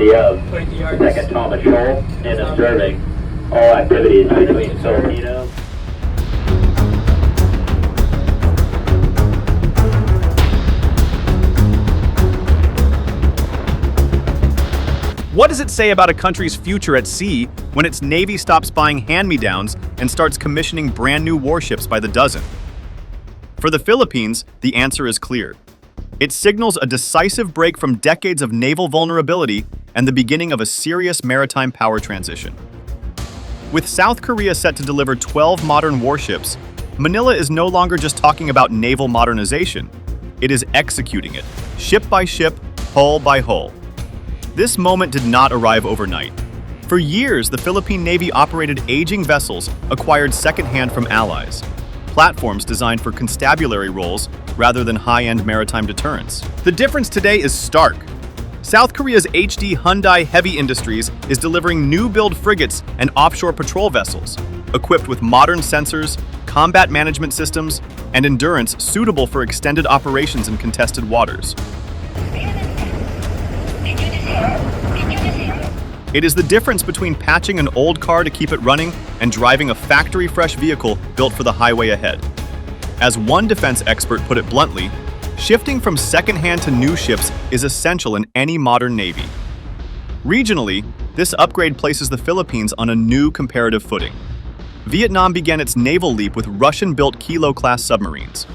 vicinity of Second Thomas Shoal and observing all activities between Filipino. What does it say about a country's future at sea when its Navy stops buying hand-me-downs and starts commissioning brand new warships by the dozen? For the Philippines, the answer is clear. It signals a decisive break from decades of naval vulnerability and the beginning of a serious maritime power transition. With South Korea set to deliver 12 modern warships, Manila is no longer just talking about naval modernization. It is executing it, ship by ship, hull by hull. This moment did not arrive overnight. For years, the Philippine Navy operated aging vessels acquired secondhand from allies, platforms designed for constabulary roles rather than high-end maritime deterrence. The difference today is stark. South Korea's HD Hyundai Heavy Industries is delivering new-build frigates and offshore patrol vessels, equipped with modern sensors, combat management systems, and endurance suitable for extended operations in contested waters. It is the difference between patching an old car to keep it running and driving a factory-fresh vehicle built for the highway ahead. As one defense expert put it bluntly, shifting from second-hand to new ships is essential in any modern navy. Regionally, this upgrade places the Philippines on a new comparative footing. Vietnam began its naval leap with Russian-built Kilo-class submarines.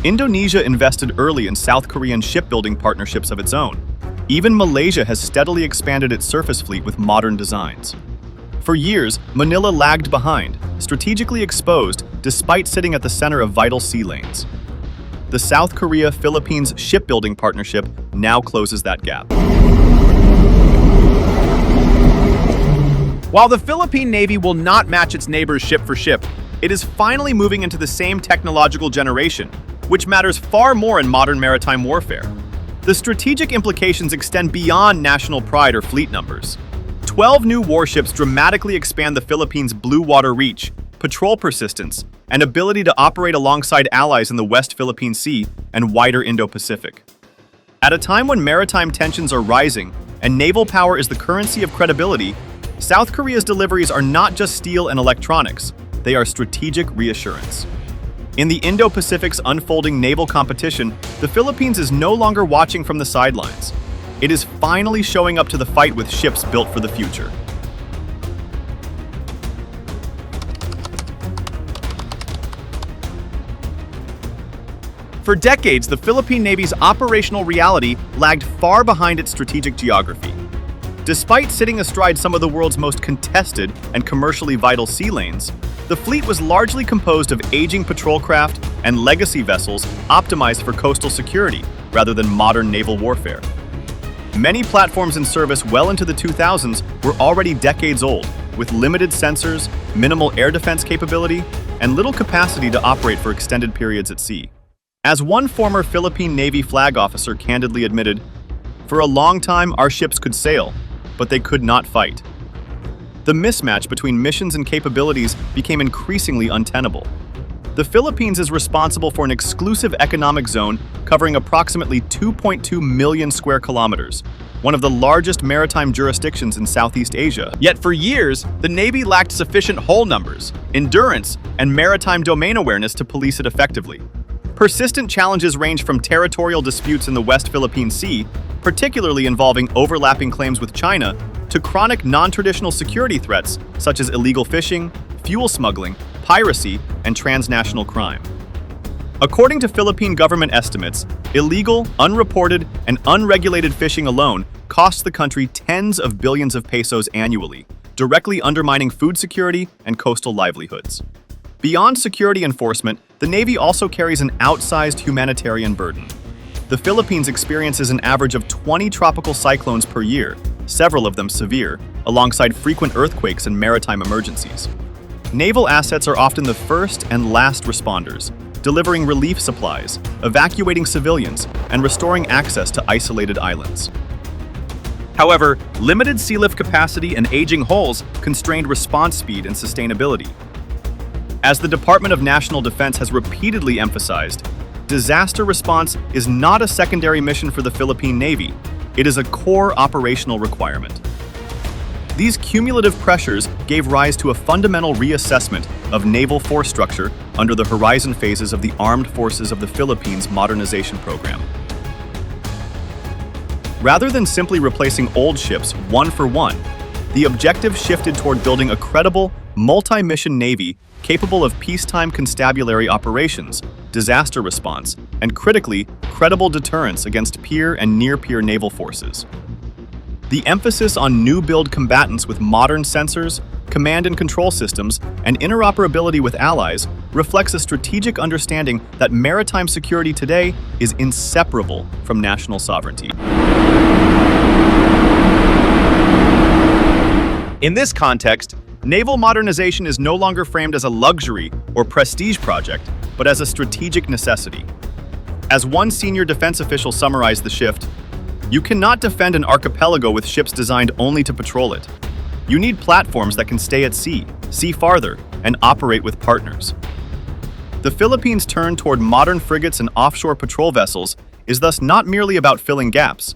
Indonesia invested early in South Korean shipbuilding partnerships of its own. Even Malaysia has steadily expanded its surface fleet with modern designs. For years, Manila lagged behind, strategically exposed despite sitting at the center of vital sea lanes. The South Korea-Philippines shipbuilding partnership now closes that gap. While the Philippine Navy will not match its neighbors ship for ship, it is finally moving into the same technological generation, which matters far more in modern maritime warfare. The strategic implications extend beyond national pride or fleet numbers. 12 new warships dramatically expand the Philippines' blue water reach, patrol persistence, and ability to operate alongside allies in the West Philippine Sea and wider Indo-Pacific. At a time when maritime tensions are rising and naval power is the currency of credibility, South Korea's deliveries are not just steel and electronics, they are strategic reassurance. In the Indo-Pacific's unfolding naval competition, the Philippines is no longer watching from the sidelines. It is finally showing up to the fight with ships built for the future. For decades, the Philippine Navy's operational reality lagged far behind its strategic geography. Despite sitting astride some of the world's most contested and commercially vital sea lanes, the fleet was largely composed of aging patrol craft and legacy vessels optimized for coastal security rather than modern naval warfare. Many platforms in service well into the 2000s were already decades old, with limited sensors, minimal air defense capability, and little capacity to operate for extended periods at sea. As one former Philippine Navy flag officer candidly admitted, "For a long time our ships could sail, but they could not fight." The mismatch between missions and capabilities became increasingly untenable. The Philippines is responsible for an exclusive economic zone covering approximately 2.2 million square kilometers, one of the largest maritime jurisdictions in Southeast Asia. Yet for years, the Navy lacked sufficient hull numbers, endurance, and maritime domain awareness to police it effectively. Persistent challenges range from territorial disputes in the West Philippine Sea, particularly involving overlapping claims with China, to chronic non-traditional security threats such as illegal fishing, fuel smuggling, piracy, and transnational crime. According to Philippine government estimates, illegal, unreported, and unregulated fishing alone costs the country tens of billions of pesos annually, directly undermining food security and coastal livelihoods. Beyond security enforcement, the Navy also carries an outsized humanitarian burden. The Philippines experiences an average of 20 tropical cyclones per year, several of them severe, alongside frequent earthquakes and maritime emergencies. Naval assets are often the first and last responders, delivering relief supplies, evacuating civilians, and restoring access to isolated islands. However, limited sea lift capacity and aging hulls constrained response speed and sustainability. As the Department of National Defense has repeatedly emphasized, disaster response is not a secondary mission for the Philippine Navy. It is a core operational requirement. These cumulative pressures gave rise to a fundamental reassessment of naval force structure under the horizon phases of the Armed Forces of the Philippines Modernization Program. Rather than simply replacing old ships one for one, the objective shifted toward building a credible, multi-mission navy capable of peacetime constabulary operations, disaster response, and critically, credible deterrence against peer and near-peer naval forces. The emphasis on new-build combatants with modern sensors, command and control systems, and interoperability with allies reflects a strategic understanding that maritime security today is inseparable from national sovereignty. In this context, naval modernization is no longer framed as a luxury or prestige project, but as a strategic necessity. As one senior defense official summarized the shift, "You cannot defend an archipelago with ships designed only to patrol it. You need platforms that can stay at sea, see farther, and operate with partners." The Philippines' turn toward modern frigates and offshore patrol vessels is thus not merely about filling gaps.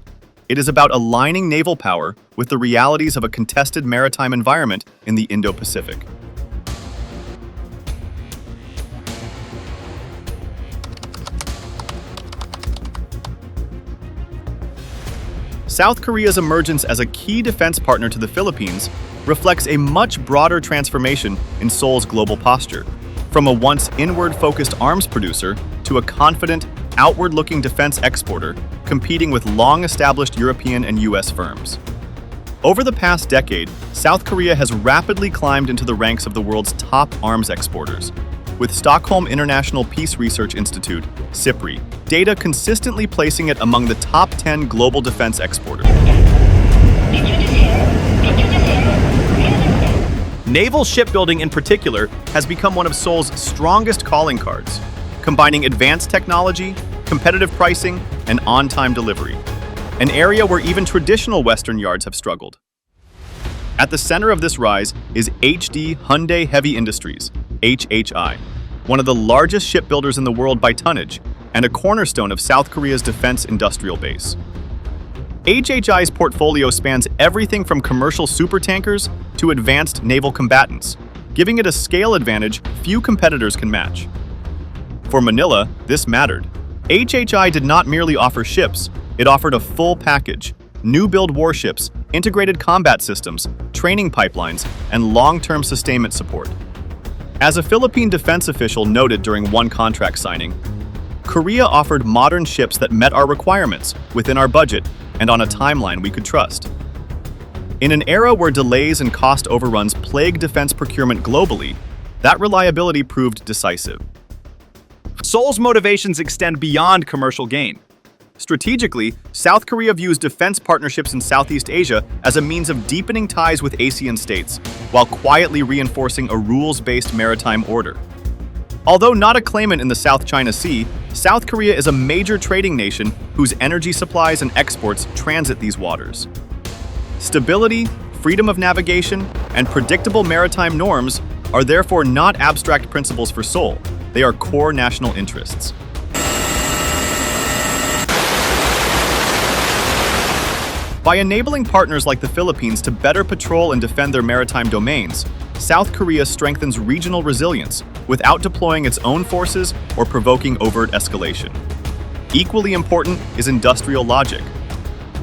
It is about aligning naval power with the realities of a contested maritime environment in the Indo-Pacific. South Korea's emergence as a key defense partner to the Philippines reflects a much broader transformation in Seoul's global posture, from a once inward-focused arms producer to a confident, outward-looking defense exporter competing with long-established European and US firms. Over the past decade, South Korea has rapidly climbed into the ranks of the world's top arms exporters, with Stockholm International Peace Research Institute, SIPRI, data consistently placing it among the top 10 global defense exporters. Naval shipbuilding in particular has become one of Seoul's strongest calling cards, combining advanced technology, competitive pricing, and on-time delivery, an area where even traditional Western yards have struggled. At the center of this rise is HD Hyundai Heavy Industries, HHI, one of the largest shipbuilders in the world by tonnage, and a cornerstone of South Korea's defense industrial base. HHI's portfolio spans everything from commercial supertankers to advanced naval combatants, giving it a scale advantage few competitors can match. For Manila, this mattered. HHI did not merely offer ships, it offered a full package: new-build warships, integrated combat systems, training pipelines, and long-term sustainment support. As a Philippine defense official noted during one contract signing, "Korea offered modern ships that met our requirements, within our budget, and on a timeline we could trust." In an era where delays and cost overruns plague defense procurement globally, that reliability proved decisive. Seoul's motivations extend beyond commercial gain. Strategically, South Korea views defense partnerships in Southeast Asia as a means of deepening ties with ASEAN states, while quietly reinforcing a rules-based maritime order. Although not a claimant in the South China Sea, South Korea is a major trading nation whose energy supplies and exports transit these waters. Stability, freedom of navigation, and predictable maritime norms are therefore not abstract principles for Seoul. They are core national interests. By enabling partners like the Philippines to better patrol and defend their maritime domains, South Korea strengthens regional resilience without deploying its own forces or provoking overt escalation. Equally important is industrial logic.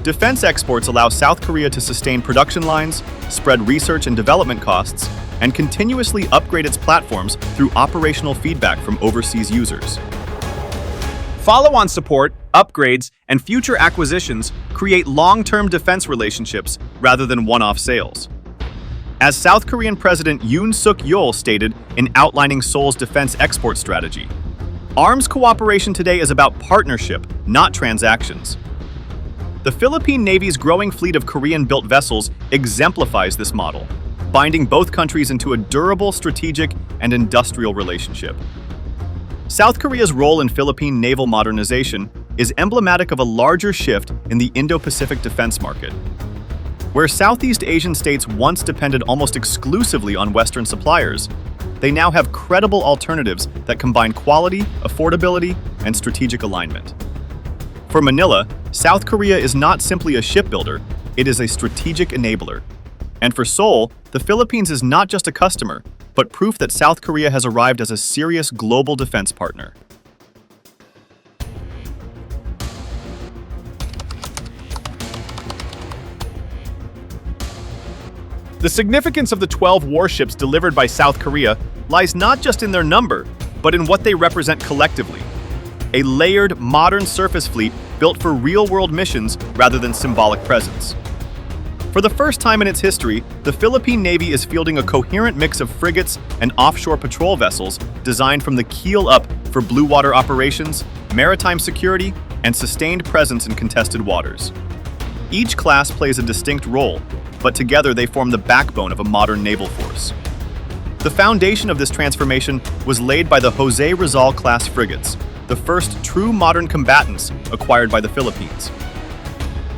Defense exports allow South Korea to sustain production lines, spread research and development costs, and continuously upgrade its platforms through operational feedback from overseas users. Follow-on support, upgrades, and future acquisitions create long-term defense relationships rather than one-off sales. As South Korean President Yoon Suk-yeol stated in outlining Seoul's defense export strategy, arms cooperation today is about partnership, not transactions. The Philippine Navy's growing fleet of Korean-built vessels exemplifies this model, binding both countries into a durable strategic and industrial relationship. South Korea's role in Philippine naval modernization is emblematic of a larger shift in the Indo-Pacific defense market. Where Southeast Asian states once depended almost exclusively on Western suppliers, they now have credible alternatives that combine quality, affordability, and strategic alignment. For Manila, South Korea is not simply a shipbuilder, it is a strategic enabler. And for Seoul, the Philippines is not just a customer, but proof that South Korea has arrived as a serious global defense partner. The significance of the 12 warships delivered by South Korea lies not just in their number, but in what they represent collectively. A layered, modern surface fleet built for real-world missions rather than symbolic presence. For the first time in its history, the Philippine Navy is fielding a coherent mix of frigates and offshore patrol vessels designed from the keel up for blue water operations, maritime security, and sustained presence in contested waters. Each class plays a distinct role, but together they form the backbone of a modern naval force. The foundation of this transformation was laid by the Jose Rizal class frigates, the first true modern combatants acquired by the Philippines.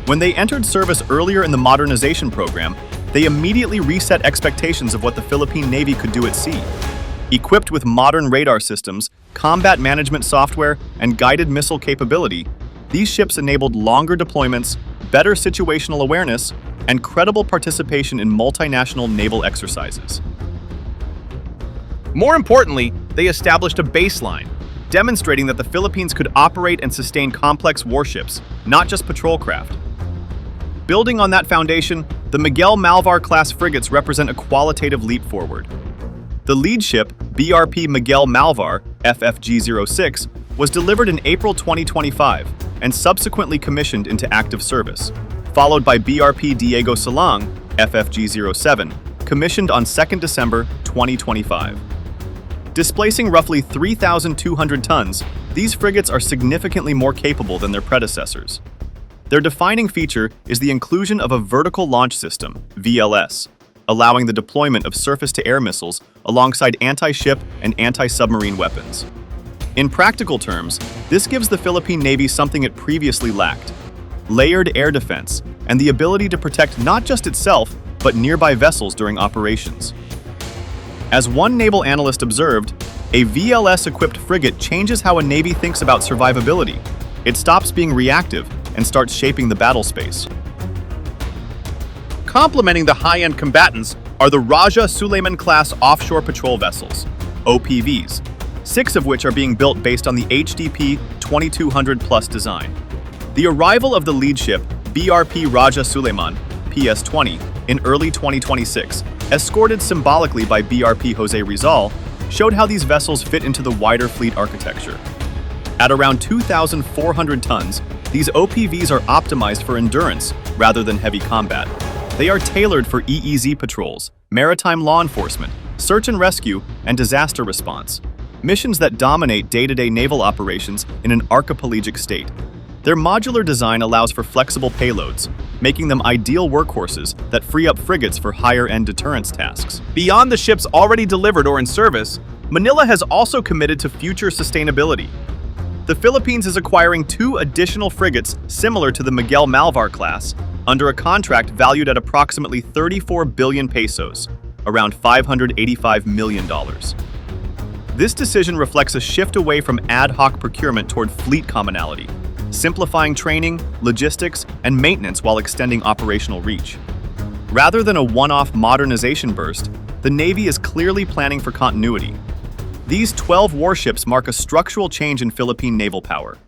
When they entered service earlier in the modernization program, they immediately reset expectations of what the Philippine Navy could do at sea. Equipped with modern radar systems, combat management software, and guided missile capability, these ships enabled longer deployments, better situational awareness, and credible participation in multinational naval exercises. More importantly, they established a baseline, demonstrating that the Philippines could operate and sustain complex warships, not just patrol craft. Building on that foundation, the Miguel Malvar-class frigates represent a qualitative leap forward. The lead ship, BRP Miguel Malvar, FFG-06, was delivered in April 2025 and subsequently commissioned into active service, followed by BRP Diego Salang, FFG-07, commissioned on 2 December 2025. Displacing roughly 3,200 tons, these frigates are significantly more capable than their predecessors. Their defining feature is the inclusion of a vertical launch system, VLS, allowing the deployment of surface-to-air missiles alongside anti-ship and anti-submarine weapons. In practical terms, this gives the Philippine Navy something it previously lacked: layered air defense and the ability to protect not just itself, but nearby vessels during operations. As one naval analyst observed, a VLS-equipped frigate changes how a navy thinks about survivability. It stops being reactive and starts shaping the battle space. Complementing the high-end combatants are the Raja Suleiman-class offshore patrol vessels, OPVs, 6 of which are being built based on the HDP 2200+ design. The arrival of the lead ship, BRP Raja Suleiman, PS-20, in early 2026, escorted symbolically by BRP Jose Rizal, showed how these vessels fit into the wider fleet architecture. At around 2,400 tons, these OPVs are optimized for endurance rather than heavy combat. They are tailored for EEZ patrols, maritime law enforcement, search and rescue, and disaster response, missions that dominate day-to-day naval operations in an archipelagic state. Their modular design allows for flexible payloads, making them ideal workhorses that free up frigates for higher-end deterrence tasks. Beyond the ships already delivered or in service, Manila has also committed to future sustainability. The Philippines is acquiring 2 additional frigates similar to the Miguel Malvar class under a contract valued at approximately 34 billion pesos, around $585 million. This decision reflects a shift away from ad hoc procurement toward fleet commonality, simplifying training, logistics, and maintenance while extending operational reach. Rather than a one-off modernization burst, the Navy is clearly planning for continuity. These 12 warships mark a structural change in Philippine naval power.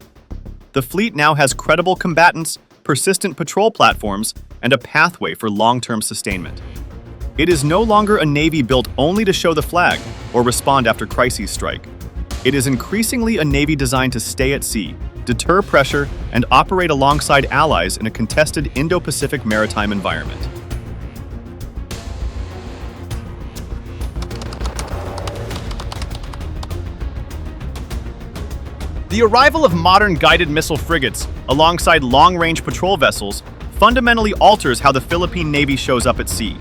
The fleet now has credible combatants, persistent patrol platforms, and a pathway for long-term sustainment. It is no longer a Navy built only to show the flag or respond after crises strike. It is increasingly a Navy designed to stay at sea, deter pressure, and operate alongside allies in a contested Indo-Pacific maritime environment. The arrival of modern guided missile frigates alongside long-range patrol vessels fundamentally alters how the Philippine Navy shows up at sea.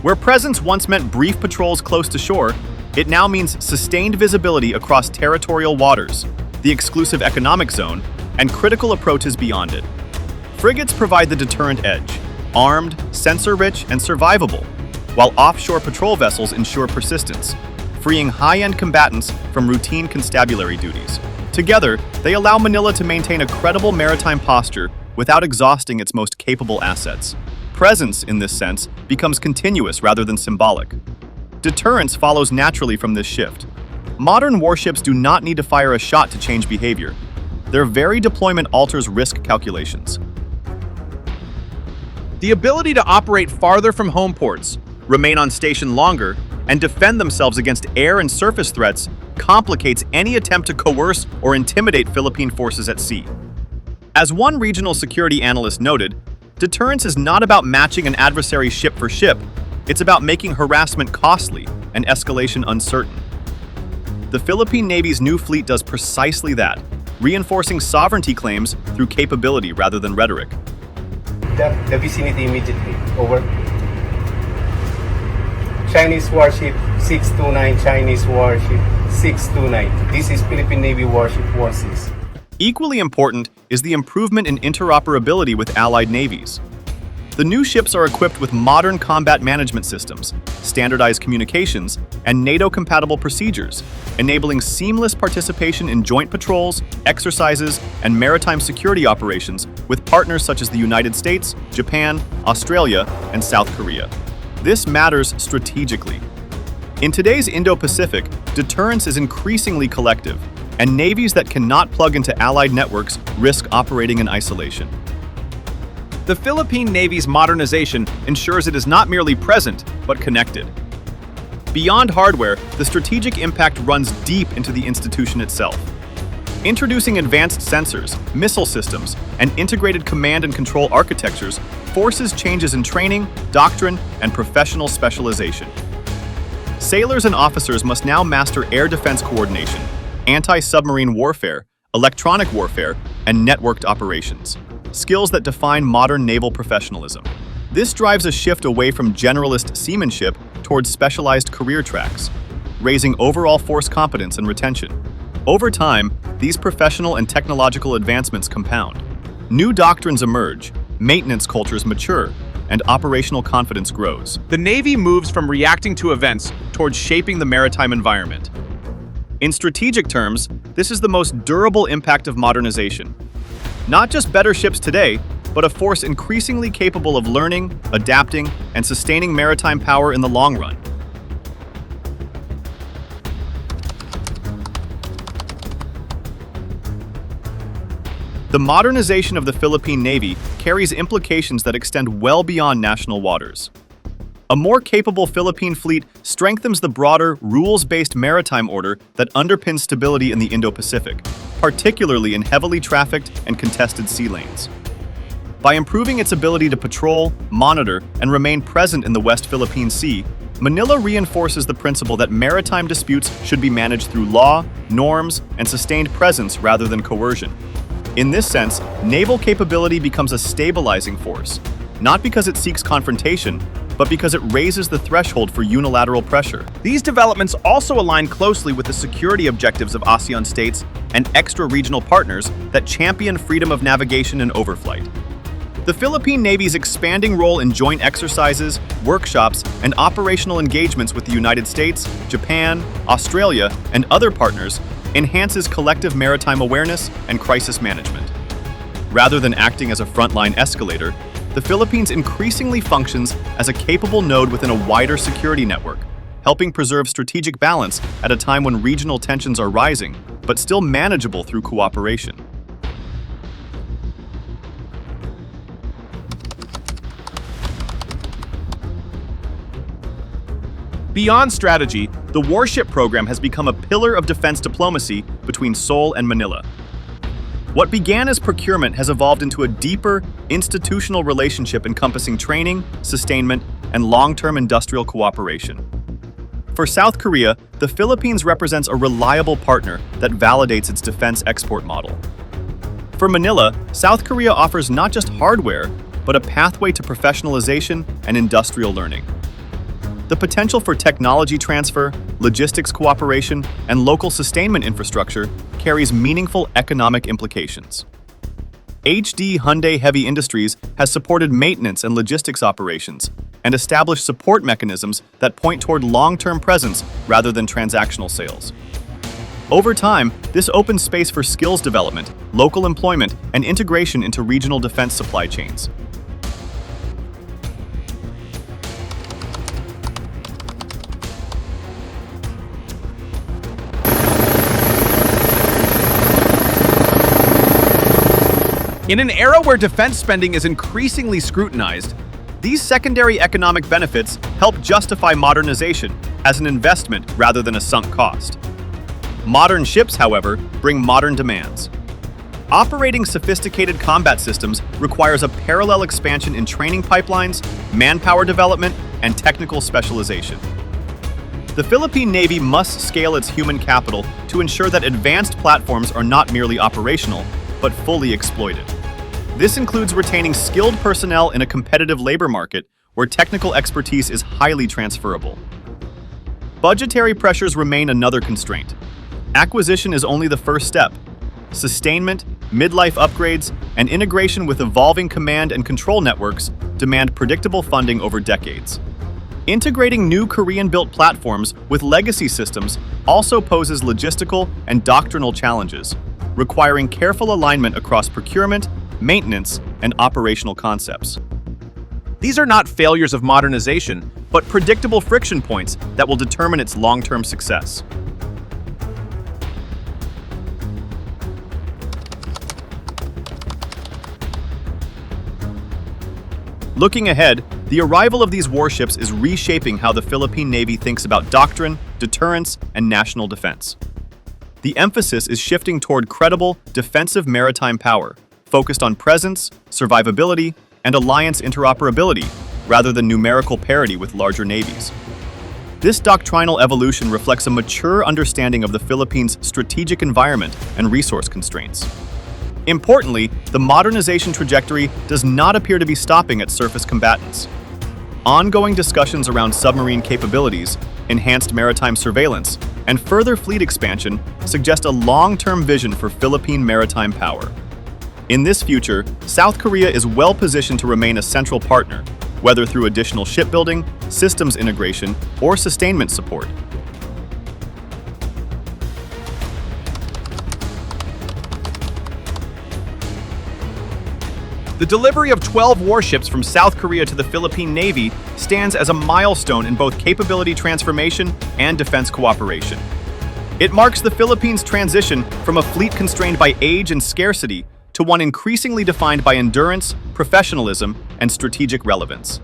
Where presence once meant brief patrols close to shore, it now means sustained visibility across territorial waters, the exclusive economic zone, and critical approaches beyond it. Frigates provide the deterrent edge, armed, sensor-rich, and survivable, while offshore patrol vessels ensure persistence, freeing high-end combatants from routine constabulary duties. Together, they allow Manila to maintain a credible maritime posture without exhausting its most capable assets. Presence, in this sense, becomes continuous rather than symbolic. Deterrence follows naturally from this shift. Modern warships do not need to fire a shot to change behavior. Their very deployment alters risk calculations. The ability to operate farther from home ports, remain on station longer, and defend themselves against air and surface threats complicates any attempt to coerce or intimidate Philippine forces at sea. As one regional security analyst noted, deterrence is not about matching an adversary ship for ship, it's about making harassment costly and escalation uncertain. The Philippine Navy's new fleet does precisely that, reinforcing sovereignty claims through capability rather than rhetoric. The vicinity immediately. Over. Chinese warship 629, Chinese warship 629. This is Philippine Navy warship 16. Equally important is the improvement in interoperability with allied navies. The new ships are equipped with modern combat management systems, standardized communications, and NATO-compatible procedures, enabling seamless participation in joint patrols, exercises, and maritime security operations with partners such as the United States, Japan, Australia, and South Korea. This matters strategically. In today's Indo-Pacific, deterrence is increasingly collective, and navies that cannot plug into allied networks risk operating in isolation. The Philippine Navy's modernization ensures it is not merely present, but connected. Beyond hardware, the strategic impact runs deep into the institution itself. Introducing advanced sensors, missile systems, and integrated command and control architectures forces changes in training, doctrine, and professional specialization. Sailors and officers must now master air defense coordination, anti-submarine warfare, electronic warfare, and networked operations, skills that define modern naval professionalism. This drives a shift away from generalist seamanship towards specialized career tracks, raising overall force competence and retention. Over time, these professional and technological advancements compound. New doctrines emerge, maintenance cultures mature, and operational confidence grows. The Navy moves from reacting to events towards shaping the maritime environment. In strategic terms, this is the most durable impact of modernization. Not just better ships today, but a force increasingly capable of learning, adapting, and sustaining maritime power in the long run. The modernization of the Philippine Navy carries implications that extend well beyond national waters. A more capable Philippine fleet strengthens the broader, rules-based maritime order that underpins stability in the Indo-Pacific, particularly in heavily trafficked and contested sea lanes. By improving its ability to patrol, monitor, and remain present in the West Philippine Sea, Manila reinforces the principle that maritime disputes should be managed through law, norms, and sustained presence rather than coercion. In this sense, naval capability becomes a stabilizing force, not because it seeks confrontation, but because it raises the threshold for unilateral pressure. These developments also align closely with the security objectives of ASEAN states and extra-regional partners that champion freedom of navigation and overflight. The Philippine Navy's expanding role in joint exercises, workshops, and operational engagements with the United States, Japan, Australia, and other partners enhances collective maritime awareness and crisis management. Rather than acting as a frontline escalator, the Philippines increasingly functions as a capable node within a wider security network, helping preserve strategic balance at a time when regional tensions are rising, but still manageable through cooperation. Beyond strategy, the warship program has become a pillar of defense diplomacy between Seoul and Manila. What began as procurement has evolved into a deeper, institutional relationship encompassing training, sustainment, and long-term industrial cooperation. For South Korea, the Philippines represents a reliable partner that validates its defense export model. For Manila, South Korea offers not just hardware, but a pathway to professionalization and industrial learning. The potential for technology transfer, logistics cooperation, and local sustainment infrastructure carries meaningful economic implications. HD Hyundai Heavy Industries has supported maintenance and logistics operations and established support mechanisms that point toward long-term presence rather than transactional sales. Over time, this opens space for skills development, local employment, and integration into regional defense supply chains. In an era where defense spending is increasingly scrutinized, these secondary economic benefits help justify modernization as an investment rather than a sunk cost. Modern ships, however, bring modern demands. Operating sophisticated combat systems requires a parallel expansion in training pipelines, manpower development, and technical specialization. The Philippine Navy must scale its human capital to ensure that advanced platforms are not merely operational, but fully exploited. This includes retaining skilled personnel in a competitive labor market where technical expertise is highly transferable. Budgetary pressures remain another constraint. Acquisition is only the first step. Sustainment, midlife upgrades, and integration with evolving command and control networks demand predictable funding over decades. Integrating new Korean-built platforms with legacy systems also poses logistical and doctrinal challenges, requiring careful alignment across procurement, maintenance, and operational concepts. These are not failures of modernization, but predictable friction points that will determine its long-term success. Looking ahead, the arrival of these warships is reshaping how the Philippine Navy thinks about doctrine, deterrence, and national defense. The emphasis is shifting toward credible, defensive maritime power, focused on presence, survivability, and alliance interoperability, rather than numerical parity with larger navies. This doctrinal evolution reflects a mature understanding of the Philippines' strategic environment and resource constraints. Importantly, the modernization trajectory does not appear to be stopping at surface combatants. Ongoing discussions around submarine capabilities, enhanced maritime surveillance, and further fleet expansion suggest a long-term vision for Philippine maritime power. In this future, South Korea is well positioned to remain a central partner, whether through additional shipbuilding, systems integration, or sustainment support. The delivery of 12 warships from South Korea to the Philippine Navy stands as a milestone in both capability transformation and defense cooperation. It marks the Philippines' transition from a fleet constrained by age and scarcity to one increasingly defined by endurance, professionalism, and strategic relevance.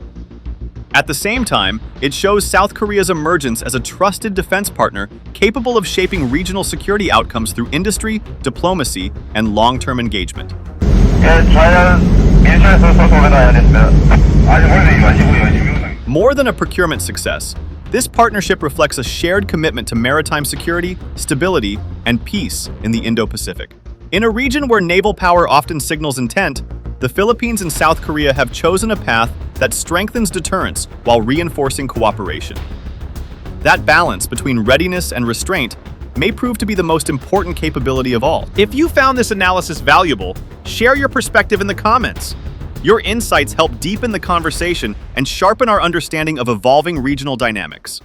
At the same time, it shows South Korea's emergence as a trusted defense partner capable of shaping regional security outcomes through industry, diplomacy, and long-term engagement. More than a procurement success, this partnership reflects a shared commitment to maritime security, stability, and peace in the Indo-Pacific. In a region where naval power often signals intent, the Philippines and South Korea have chosen a path that strengthens deterrence while reinforcing cooperation. That balance between readiness and restraint may prove to be the most important capability of all. If you found this analysis valuable, share your perspective in the comments. Your insights help deepen the conversation and sharpen our understanding of evolving regional dynamics.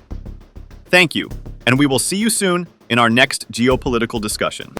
Thank you, and we will see you soon in our next geopolitical discussion.